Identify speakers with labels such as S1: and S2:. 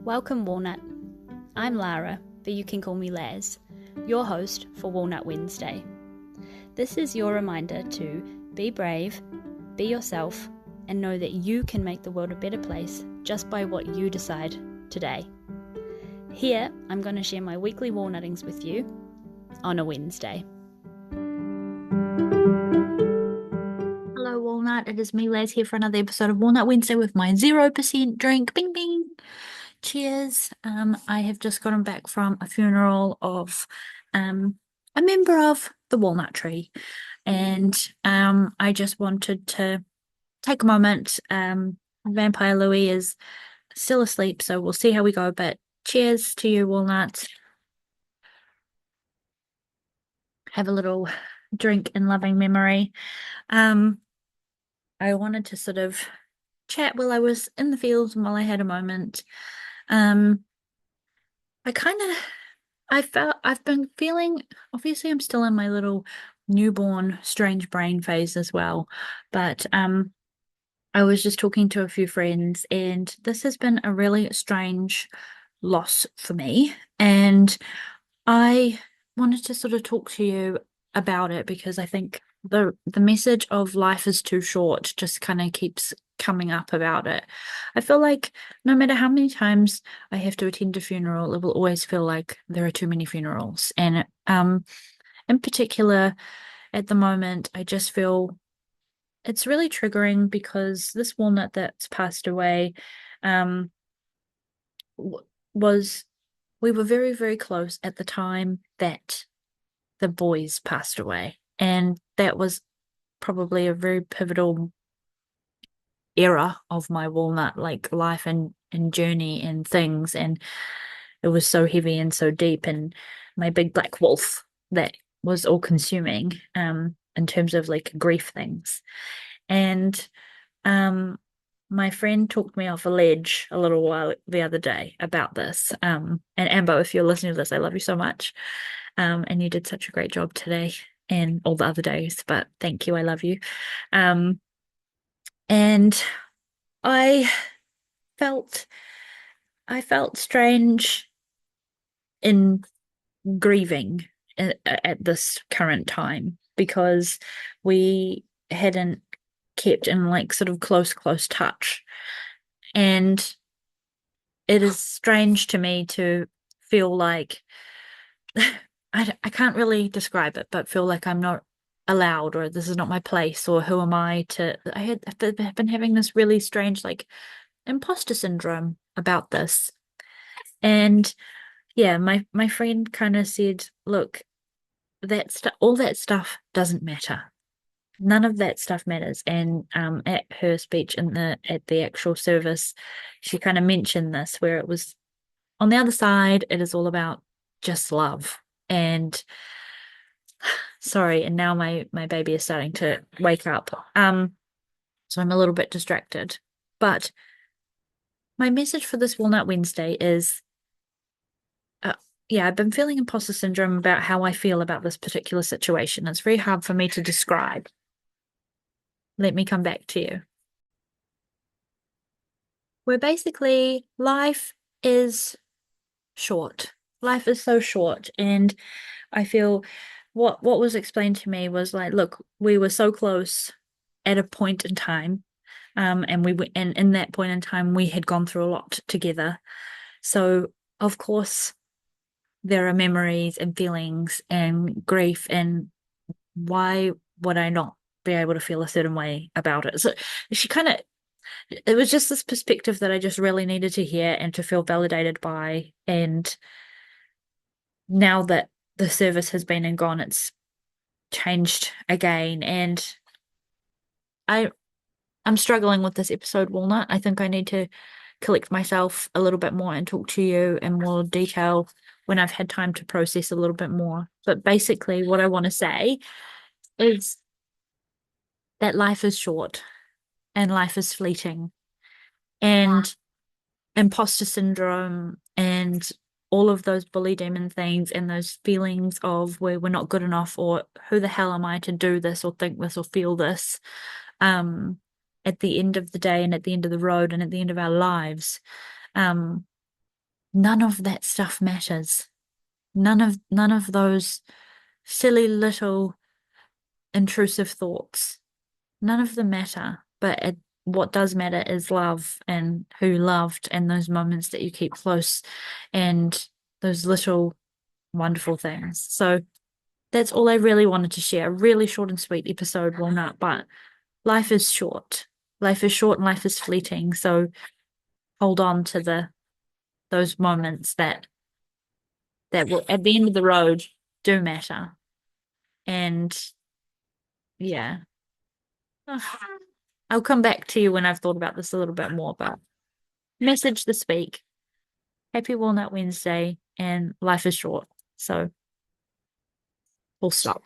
S1: Welcome, Walnut. I'm Lara, but you can call me Laz, your host for Walnut Wednesday. This is your reminder to be brave, be yourself, and know that you can make the world a better place just by what you decide today. Here, I'm going to share my weekly walnuttings with you on a Wednesday.
S2: Hello, Walnut. It is me, Laz, here for another episode of Walnut Wednesday with my 0% drink. Bing, bing. Cheers. I have just gotten back from a funeral of a member of the walnut tree, and I just wanted to take a moment. Vampire Louis is still asleep, so we'll see how we go. But cheers to you, Walnut. Have a little drink in loving memory. Um, I wanted to sort of chat while I was in the fields and while I had a moment. Um, I kind of, I've been feeling, obviously I'm still in my little newborn strange brain phase as well, but I was just talking to a few friends and this has been a really strange loss for me. And I wanted to sort of talk to you about it because I think the message of life is too short just kind of keeps coming up about it. I feel like no matter how many times I have to attend a funeral, it will always feel like there are too many funerals. And in particular, at the moment, I just feel it's really triggering because this walnut that's passed away um was we were very, very close at the time that the boys passed away. And that was probably a very pivotal era of my walnut like life and journey and things. And it was so heavy and so deep and my big black wolf that was all consuming in terms of like grief things. And um my friend talked me off a ledge a little while the other day about this. And Amber, if you're listening to this, I love you so much. And you did such a great job today and all the other days, but thank you. I love you. Um, and I felt I felt strange in grieving at this current time because we hadn't kept in like sort of close touch. And it is strange to me to feel like I can't really describe it, but feel like I'm not allowed or this is not my place or who am I to I've been having this really strange like imposter syndrome about this. And yeah, my friend kind of said, look, all that stuff doesn't matter. None of that stuff matters. And at her speech in the at the actual service, she kind of mentioned this where it was on the other side, it is all about just love. And sorry, and now my baby is starting to wake up. So I'm a little bit distracted. But my message for this Walnut Wednesday is uh, yeah, I've been feeling imposter syndrome about how I feel about this particular situation. It's very hard for me to describe. Let me come back to you. Where basically life is short. Life is so short, and I feel what was explained to me was like, look, we were so close at a point in time, and and in that point in time we had gone through a lot together. So of course there are memories and feelings and grief, and why would I not be able to feel a certain way about it? So she kind of it was just this perspective that I just really needed to hear and to feel validated by. And now that the service has been and gone, it's changed again. And I I'm struggling with this episode, Walnut. I think I need to collect myself a little bit more and talk to you in more detail when I've had time to process a little bit more. But basically, what I want to say is that life is short and life is fleeting, and imposter syndrome and all of those bully demon things and those feelings of where we're not good enough or who the hell am I to do this or think this or feel this um at the end of the day and at the end of the road and at the end of our lives. um none of that stuff matters. None of those silly little intrusive thoughts. None of them matter. What does matter is love and who loved and those moments that you keep close and those little wonderful things. So that's all I really wanted to share. A really short and sweet episode, Walnut, but life is short. Life is short and life is fleeting. So hold on to those moments that will at the end of the road do matter. And yeah. Ugh. I'll come back to you when I've thought about this a little bit more, but message this week. Happy Walnut Wednesday and life is short. So full stop.